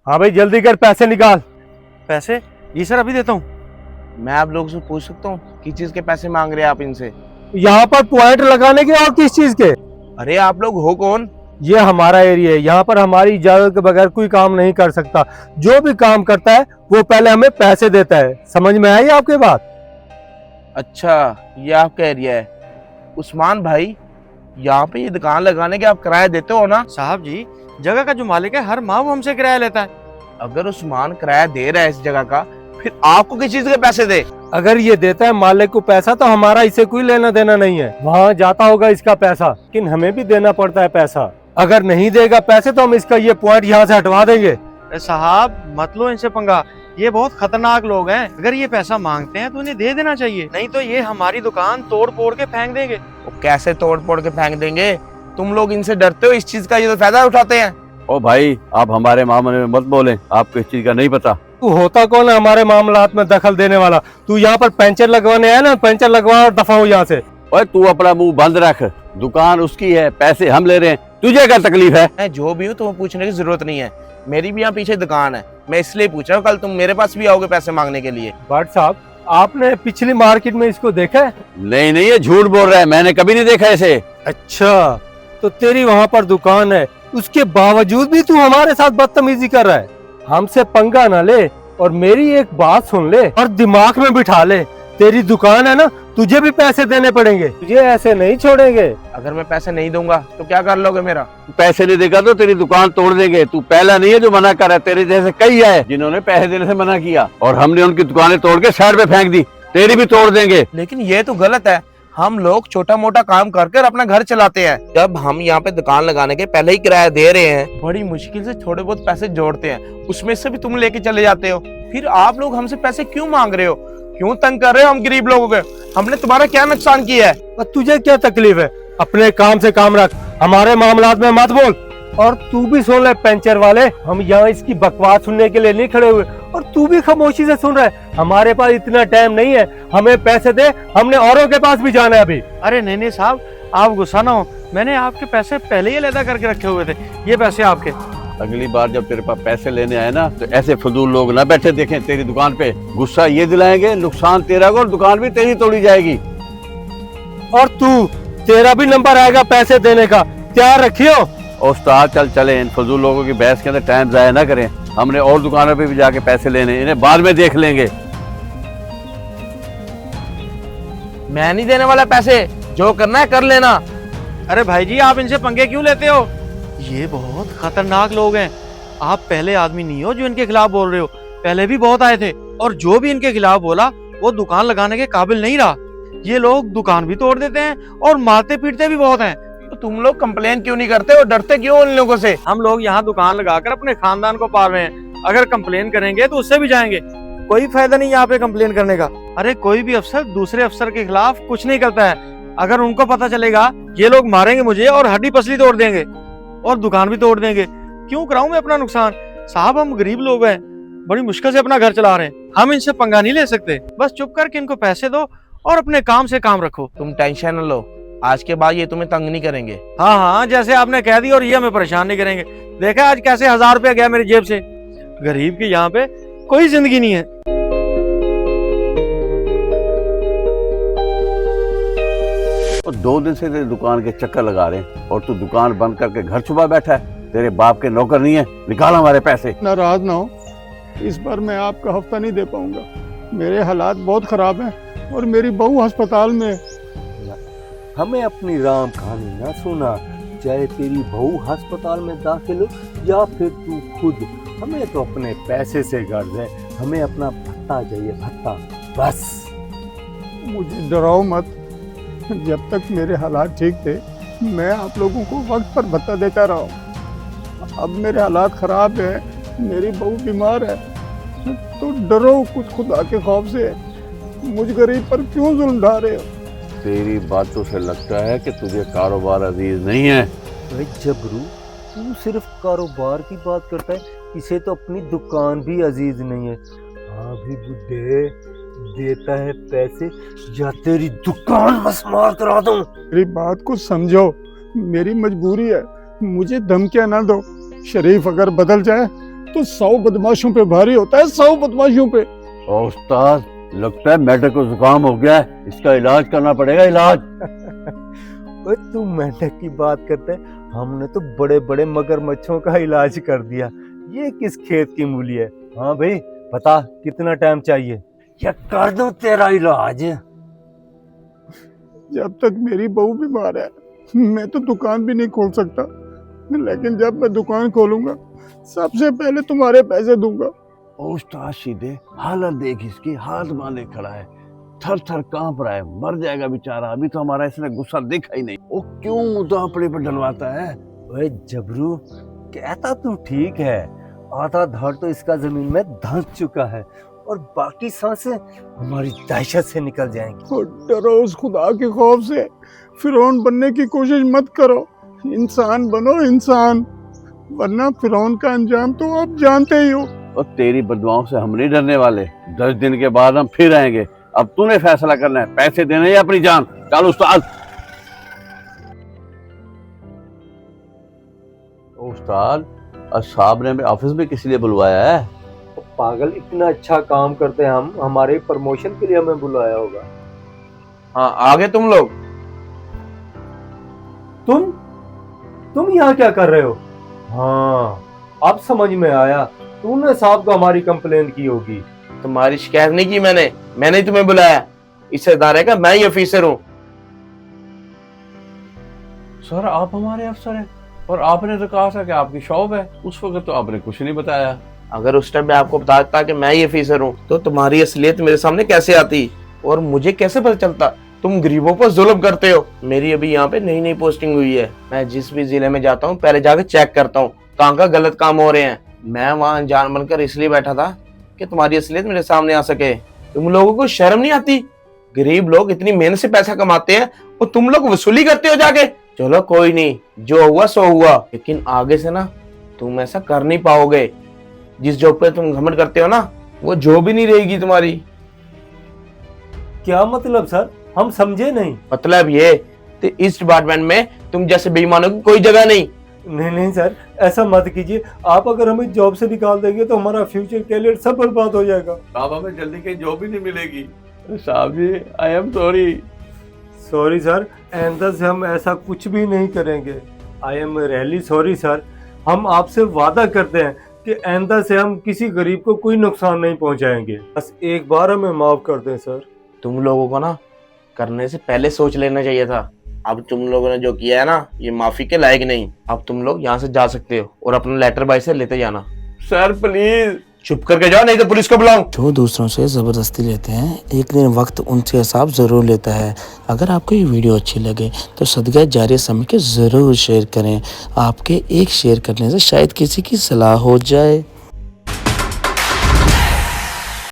हाँ भाई जल्दी कर, पैसे निकाल। पैसे? जी सर अभी देता हूँ। मैं आप लोगों से पूछ सकता हूँ किस चीज के पैसे मांग रहे हैं आप इनसे? यहाँ पर पॉइंट लगाने के और किस चीज के? अरे आप लोग हो कौन? ये हमारा एरिया है, यहाँ पर हमारी इजाजत के बगैर कोई काम नहीं कर सकता। जो भी काम करता है वो पहले हमें पैसे देता है। समझ में आई आपकी बात? अच्छा, ये आपका एरिया है। उस्मान भाई, यहाँ पे ये दुकान लगाने के आप किराया देते हो ना? साहब जी, जगह का जो मालिक है हर माह वो हमसे किराया लेता है। अगर उस्मान किराया दे रहा है इस जगह का, फिर आपको किस चीज के पैसे दे? अगर ये देता है मालिक को पैसा तो हमारा इसे कोई लेना देना नहीं है। वहाँ जाता होगा इसका पैसा, लेकिन हमें भी देना पड़ता है पैसा। अगर नहीं देगा पैसे तो हम इसका ये पॉइंट यहाँ से हटवा देंगे। अरे साहब मत लो इनसे पंगा, ये बहुत खतरनाक लोग हैं। अगर ये पैसा मांगते हैं तो इन्हें दे देना चाहिए, नहीं तो ये हमारी दुकान तोड़ फोड़ के फेंक देंगे। वो कैसे तोड़ फोड़ के फेंक देंगे? तुम लोग इनसे डरते हो इस चीज का, ये तो फायदा उठाते हैं। ओ भाई, आप हमारे मामले में मत बोलें, आपको इस चीज का नहीं पता। तू होता कौन है हमारे मामलात में दखल देने वाला? तू यहाँ पर पंचर लगवाने आया ना, पंचर लगवा और दफा हो यहाँ से। ओए तू अपना मुंह बंद रख, दुकान उसकी है, पैसे हम ले रहे हैं, तुझे क्या तकलीफ है? मैं जो भी हूँ तुम्हें पूछने की जरूरत नहीं है। मेरी भी यहाँ पीछे दुकान है, मैं इसलिए पूछ रहा हूँ कल तुम मेरे पास भी आओगे पैसे मांगने के लिए। भट्ट साहब, आपने पिछली मार्केट में इसको देखा है? नहीं नहीं, ये झूठ बोल रहा है, मैंने कभी नहीं देखा इसे। अच्छा, तो तेरी वहाँ पर दुकान है, उसके बावजूद भी तू हमारे साथ बदतमीजी कर रहा है। हमसे पंगा ना ले और मेरी एक बात सुन ले और दिमाग में बिठा ले। तेरी दुकान है ना, तुझे भी पैसे देने पड़ेंगे, तुझे ऐसे नहीं छोड़ेंगे। अगर मैं पैसे नहीं दूंगा तो क्या कर लोगे मेरा? पैसे नहीं देगा तो तेरी दुकान तोड़ देंगे। तू पहला नहीं है जो मना कर रहा है, तेरे जैसे कई है जिन्होंने पैसे देने से मना किया और हमने उनकी दुकानें तोड़ के साइड पे फेंक दी। तेरी भी तोड़ देंगे। लेकिन ये तो गलत है। हम लोग छोटा मोटा काम करके अपना घर चलाते हैं। जब हम यहाँ पे दुकान लगाने के पहले ही किराया दे रहे हैं, बड़ी मुश्किल से थोड़े बहुत पैसे जोड़ते हैं, उसमें से भी तुम लेके चले जाते हो। फिर आप लोग हमसे पैसे क्यों मांग रहे हो? क्यों तंग कर रहे हो हम गरीब लोगों को? हमने तुम्हारा क्या नुकसान किया है? और तुझे क्या तकलीफ है? अपने काम से काम रख, हमारे मामलात में मत बोल। और तू भी सुन ले पंचर वाले, हम यहाँ इसकी बकवास सुनने के लिए नहीं खड़े हुए, और तू भी खामोशी से सुन रहा है। हमारे पास इतना टाइम नहीं है, हमें पैसे दे, हमने औरों के पास भी जाना है अभी। अरे नहीं नहीं साहब, आप गुस्सा ना हो, मैंने आपके पैसे पहले ही अलग करके रखे हुए थे। ये पैसे आपके। अगली बार जब तेरे पास पैसे लेने आए ना, तो ऐसे फजूल लोग ना बैठे देखें तेरी दुकान पे। गुस्सा ये दिलाएंगे, नुकसान तेरा होगा और दुकान भी तेरी तोड़ी जाएगी। और तेरा भी नंबर आएगा पैसे देने का, तैयार रखियो। उस्ताद चल चले, इन फजूल लोगों की बहस के अंदर टाइम जाया ना करें। हमने और दुकानों पे भी जाके पैसे लेने, इन्हें बाद में देख लेंगे। मैं नहीं देने वाला पैसे, जो करना है कर लेना। अरे भाई जी, आप इनसे पंगे क्यों लेते हो? ये बहुत खतरनाक लोग हैं। आप पहले आदमी नहीं हो जो इनके खिलाफ बोल रहे हो, पहले भी बहुत आए थे, और जो भी इनके खिलाफ बोला वो दुकान लगाने के काबिल नहीं रहा। ये लोग दुकान भी तोड़ देते हैं और मारते पीटते भी बहुत हैं। तो तुम लोग कंप्लेन क्यों नहीं करते और डरते क्यों उन लोगों से? हम लोग यहाँ दुकान लगाकर अपने खानदान को पाल रहे हैं, अगर कंप्लेन करेंगे तो उससे भी जाएंगे। कोई फायदा नहीं यहाँ पे कंप्लेन करने का। अरे कोई भी अफसर दूसरे अफसर के खिलाफ कुछ नहीं करता है। अगर उनको पता चलेगा ये लोग मारेंगे मुझे और हड्डी पसली तोड़ देंगे और दुकान भी तोड़ देंगे, क्यों कराऊं मैं अपना नुकसान? साहब हम गरीब लोग हैं, बड़ी मुश्किल से अपना घर चला रहे हैं, हम इनसे पंगा नहीं ले सकते। बस चुप करके इनको पैसे दो और अपने काम से काम रखो। तुम टेंशन न लो, आज के बाद ये तुम्हें तंग नहीं करेंगे। हाँ हाँ, जैसे आपने कह दी, और ये हमें परेशान नहीं करेंगे। देखा आज कैसे 1000 रुपया गया मेरी जेब से। गरीब की यहाँ पे कोई जिंदगी नहीं है। और 2 दिन से तेरी दुकान के चक्कर लगा रहे हैं और तू दुकान बंद करके घर छुपा बैठा है। तेरे बाप के नौकर नहीं है, निकाल हमारे पैसे। नाराज ना हो, इस बार मैं आपका हफ्ता नहीं दे पाऊंगा। मेरे हालात बहुत खराब हैं और मेरी बहू अस्पताल में। हमें अपनी राम कहानी ना सुना, चाहे तेरी बहू अस्पताल में दाखिल हो या फिर तू खुद। हमें तो अपने पैसे से गर्ज है, हमें अपना भत्ता चाहिए, भत्ता बस। मुझे डराओ मत, जब तक मेरे हालात ठीक थे मैं आप लोगों को वक्त पर भत्ता देता रहा। अब मेरे हालात खराब हैं, मेरी बहू बीमार है, तो डरो कुछ खुदा के खौफ से। मुझ गरीब पर क्यों जुल्म ढा रहे हो? तेरी बातों से लगता है कि तुझे कारोबार अजीज नहीं है। भाई जबरू, तू सिर्फ कारोबार की बात करता है, इसे तो अपनी दुकान भी अजीज नहीं है। हाँ भी बुड्ढे, देता है पैसे या तेरी दुकान मस्मार करा दूं। मेरी बात को समझो, मेरी मजबूरी है, मुझे धमकियां ना दो। शरीफ अगर बदल जाए तो 100 बदमाशों पे भारी होता है, 100 बदमाशों पे। और उस्ताद लगता है मेंढक को जुकाम हो गया है, इसका इलाज करना पड़ेगा, इलाज। ओए तू मेंढक की बात करते है, हमने तो बड़े बड़े मगरमच्छों का इलाज कर दिया, ये किस खेत की मूली है। हाँ भाई बता कितना टाइम चाहिए या कर दो तेरा इलाज। जब तक मेरी बहू बीमार है मैं तो दुकान भी नहीं खोल सकता, लेकिन जब मैं दुकान खोलूंगा सबसे पहले तुम्हारे पैसे दूंगा। और उस्ताद सीधे हालत देख, इसकी हाथ बांधे खड़ा है, थर थर कांप रहा है, मर जाएगा बेचारा। अभी तो हमारा इसने गुस्सा देखा ही नहीं, वो क्यों मुद्दा अपने पर डलवाता है। ओए जबरू कहता तू ठीक है, आधा धड़ तो इसका जमीन में धंस चुका है और बाकी सांसें हमारी दहशत से निकल जाएंगी। और डरो उस खुदा के खौफ से, फिरौन बनने की कोशिश मत करो, इंसान बनो इंसान, वरना फिरौन का अंजाम तो आप जानते ही हो। और तेरी बदुआओं से हम नहीं डरने वाले, 10 दिन के बाद हम फिर आएंगे। अब तूने फैसला करना है, पैसे देने या अपनी जान। चल उस्ताद। उस्ताद आज साहब ने हमें ऑफिस में किस लिए बुलवाया है? पागल इतना अच्छा काम करते हैं हम, हमारे प्रमोशन के लिए हमें बुलाया होगा। हाँ आगे तुम लोग। तुम यहाँ क्या कर रहे हो? हाँ अब समझ में आया, तूने साहब को हमारी कंप्लेन की होगी। तुम्हारी शिकायत नहीं की मैंने ही तुम्हें बुलाया, इससे दायरे का मैं ही ऑफिसर हूँ। सर आप हमारे अफसर हैं और आपने तो कहा था कि आपकी शॉप है, उस वक्त तो आपने कुछ नहीं बताया। अगर उस टाइम में आपको बता देता कि मैं ही ऑफिसर हूँ तो तुम्हारी असलियत मेरे सामने कैसे आती और मुझे कैसे पता चलता तुम गरीबों पर जुल्म करते हो। मेरी अभी यहाँ पे नई पोस्टिंग हुई है, मैं जिस भी जिले में जाता हूँ पहले जाके चेक करता हूँ कहाँ का गलत काम हो रहे हैं। मैं वहाँ अनजान बनकर इसलिए बैठा था कि तुम्हारी असलियत मेरे सामने आ सके। तुम लोगों को शर्म नहीं आती? गरीब लोग इतनी मेहनत से पैसा कमाते हैं और तुम लोग वसूली करते हो जाके। चलो कोई नहीं, जो हुआ सो हुआ, लेकिन आगे से ना तुम ऐसा कर नहीं पाओगे। जिस जॉब पे तुम घमंड करते हो ना वो जॉब ही नहीं रहेगी तुम्हारी। क्या मतलब सर, हम समझे नहीं। मतलब ये कि इस डिपार्टमेंट में तुम जैसे बेईमानों की कोई जगह नहीं। नहीं सर ऐसा मत कीजिए, आप अगर हमें जॉब से निकाल देंगे तो हमारा फ्यूचर कैरियर सब बर्बाद हो जाएगा। साहब हमें जल्दी कहीं जॉब ही नहीं मिलेगी। साहब जी I am sorry. Sorry sir, आइंदा से हम ऐसा कुछ भी नहीं करेंगे। I am really sorry sir, हम आपसे वादा करते हैं कि आइंदा से हम किसी गरीब को कोई नुकसान नहीं पहुंचाएंगे। बस एक बार हमें माफ कर दें सर। तुम लोगों को ना करने से पहले सोच लेना चाहिए था। अब तुम लोगों ने जो किया है ना ये माफी के लायक नहीं। अब तुम लोग यहाँ से जा सकते हो और अपना लेटर बाय से लेते जाना। Sir please. चुप करके जाओ नहीं तो पुलिस को बुलाऊं। जो दूसरों से ज़बरदस्ती लेते हैं एक दिन वक्त उनसे हिसाब ज़रूर लेता है। अगर आपको ये वीडियो अच्छी लगे तो सदका जारिया समय के ज़रूर शेयर करें। आपके एक शेयर करने से शायद किसी की सलाह हो जाए।